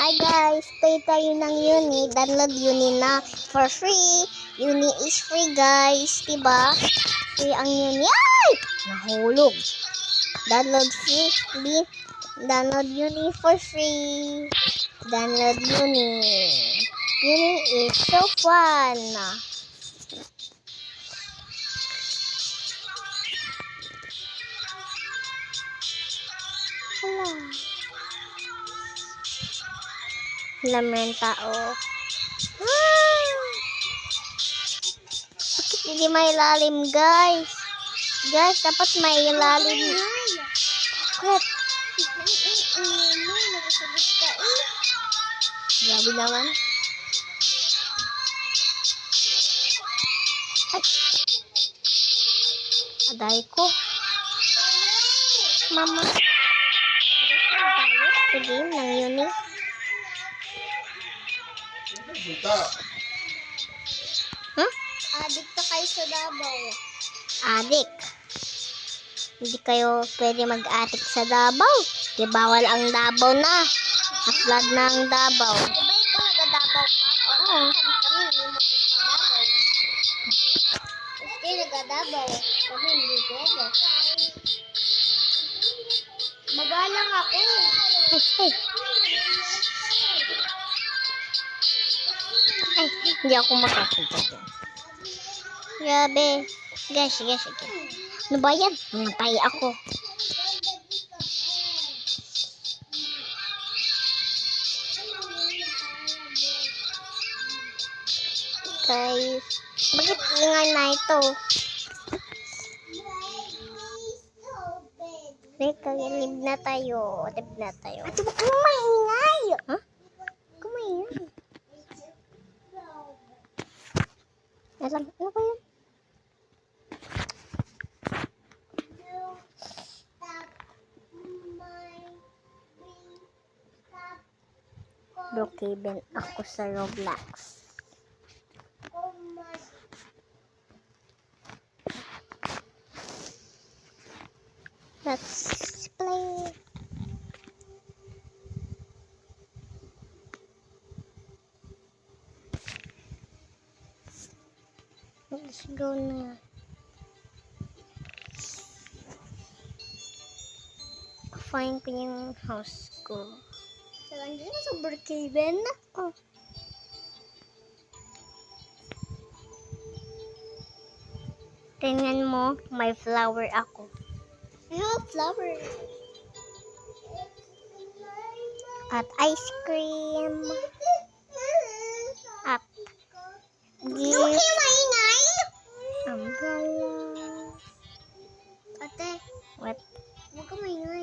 Hi guys, play tayo ng Uni. Download Uni na for free. Uni is free guys, diba? Free ang Uni. Ay! Nahulog. Download free. Download Uni for free. Download Uni. Uni is so fun. Laman tao. Bakit hindi may lalim, guys? Guys, dapat may lalim. Bakit? Grabe naman. Ay. Aday ko. Mama. Sa game ng Uni. Huh? Adik na kayo sa Davao. Adik. Hindi kayo pwede mag-adik sa Davao. Di bawal ang Davao na. Aflag na ang Davao. Diba ikaw nag-Davao ka? Oo. Kami hindi mo Davao. Kasi nag-Davao. Kami hindi pwede. Magalang ako. Ay, hindi ako makapunta doon. Grabe. Guys. Ano ba yan? Matay ako. Guys, bakit ingay na ito? Live na tayo. Ito ba kung maingay? Ha? Kung maingay. Ano ba yun? Brookhaven ako sa Roblox. Let's play. Let's go na. Find ko yung house ko. Saan dyan sa Brookhaven? Oh. Tingnan mo, may flower ako. I have flower. At ice cream. At gift. Huwag kayo maingay. Umbrella. Ate. What? Huwag ka maingay.